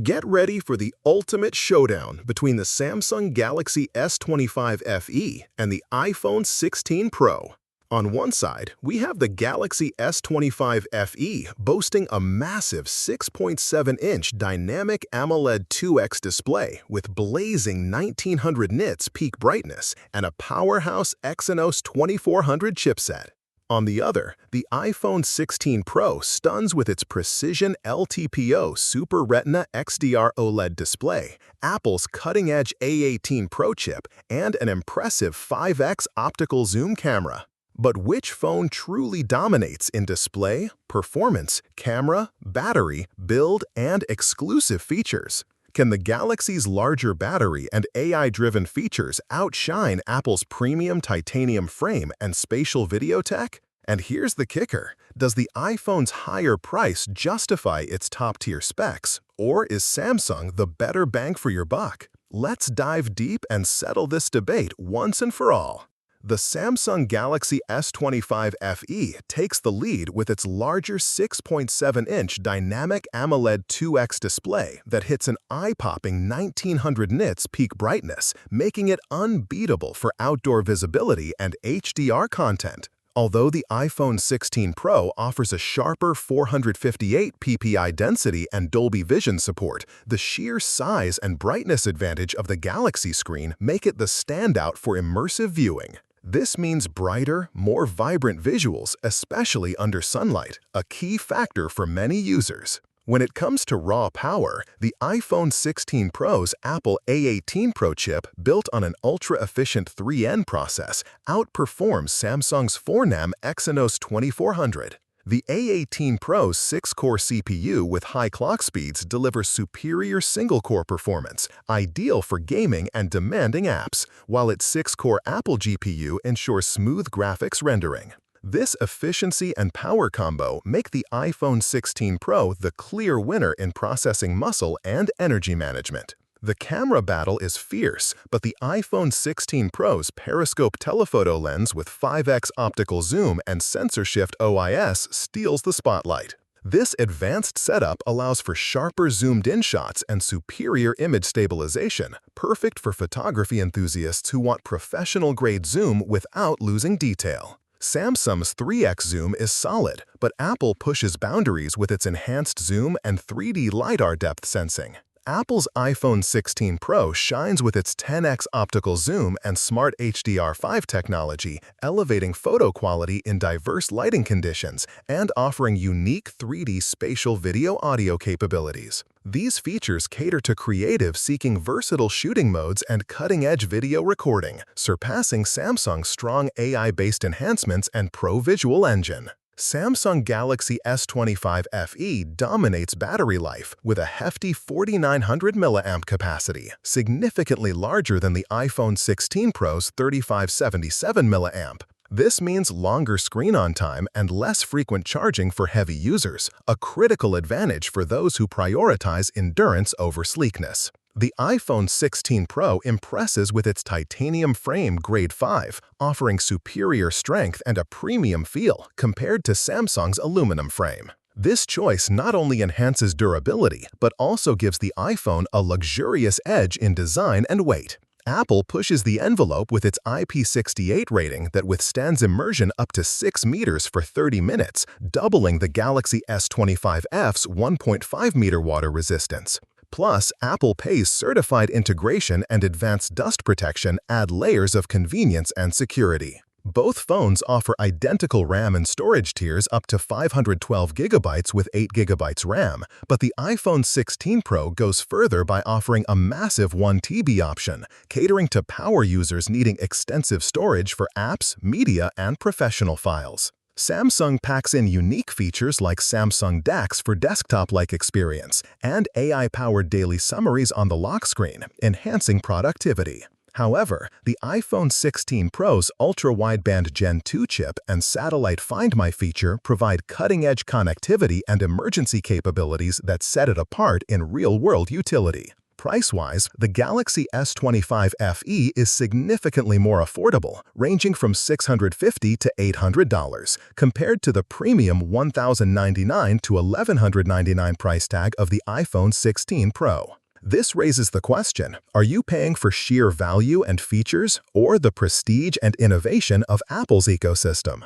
Get ready for the ultimate showdown between the Samsung Galaxy S25 FE and the iPhone 16 Pro. On one side, we have the Galaxy S25 FE boasting a massive 6.7-inch dynamic AMOLED 2X display with blazing 1900 nits peak brightness and a Powerhouse Exynos 2400 chipset. On the other, the iPhone 16 Pro stuns with its precision LTPO Super Retina XDR OLED display, Apple's cutting-edge A18 Pro chip, and an impressive 5x optical zoom camera. But which phone truly dominates in display, performance, camera, battery, build, and exclusive features? Can the Galaxy's larger battery and AI-driven features outshine Apple's premium titanium frame and spatial video tech? And here's the kicker. Does the iPhone's higher price justify its top-tier specs, or is Samsung the better bang for your buck? Let's dive deep and settle this debate once and for all. The Samsung Galaxy S25 FE takes the lead with its larger 6.7-inch dynamic AMOLED 2X display that hits an eye-popping 1900 nits peak brightness, making it unbeatable for outdoor visibility and HDR content. Although the iPhone 16 Pro offers a sharper 458 ppi density and Dolby Vision support, the sheer size and brightness advantage of the Galaxy screen make it the standout for immersive viewing. This means brighter, more vibrant visuals, especially under sunlight, a key factor for many users. When it comes to raw power, the iPhone 16 Pro's Apple A18 Pro chip, built on an ultra-efficient 3N process, outperforms Samsung's 4nm Exynos 2400. The A18 Pro's 6-core CPU with high clock speeds delivers superior single-core performance, ideal for gaming and demanding apps, while its 6-core Apple GPU ensures smooth graphics rendering. This efficiency and power combo make the iPhone 16 Pro the clear winner in processing muscle and energy management. The camera battle is fierce, but the iPhone 16 Pro's periscope telephoto lens with 5x optical zoom and sensor shift OIS steals the spotlight. This advanced setup allows for sharper zoomed-in shots and superior image stabilization, perfect for photography enthusiasts who want professional-grade zoom without losing detail. Samsung's 3x zoom is solid, but Apple pushes boundaries with its enhanced zoom and 3D LiDAR depth sensing. Apple's iPhone 16 Pro shines with its 10x optical zoom and smart HDR5 technology, elevating photo quality in diverse lighting conditions and offering unique 3D spatial video-audio capabilities. These features cater to creatives seeking versatile shooting modes and cutting-edge video recording, surpassing Samsung's strong AI-based enhancements and Pro Visual Engine. Samsung Galaxy S25 FE dominates battery life with a hefty 4900 mAh capacity, significantly larger than the iPhone 16 Pro's 3577 mAh. This means longer screen-on time and less frequent charging for heavy users, a critical advantage for those who prioritize endurance over sleekness. The iPhone 16 Pro impresses with its titanium frame Grade 5, offering superior strength and a premium feel compared to Samsung's aluminum frame. This choice not only enhances durability, but also gives the iPhone a luxurious edge in design and weight. Apple pushes the envelope with its IP68 rating that withstands immersion up to 6 meters for 30 minutes, doubling the Galaxy S25's 1.5-meter water resistance. Plus, Apple Pay's certified integration and advanced dust protection add layers of convenience and security. Both phones offer identical RAM and storage tiers up to 512 GB with 8 GB RAM, but the iPhone 16 Pro goes further by offering a massive 1 TB option, catering to power users needing extensive storage for apps, media, and professional files. Samsung packs in unique features like Samsung DeX for desktop-like experience and AI-powered daily summaries on the lock screen, enhancing productivity. However, the iPhone 16 Pro's ultra-wideband Gen 2 chip and satellite Find My feature provide cutting-edge connectivity and emergency capabilities that set it apart in real-world utility. price-wise, the Galaxy S25 FE is significantly more affordable, ranging from $650 to $800, compared to the premium $1,099 to $1,199 price tag of the iPhone 16 Pro. This raises the question, are you paying for sheer value and features or the prestige and innovation of Apple's ecosystem?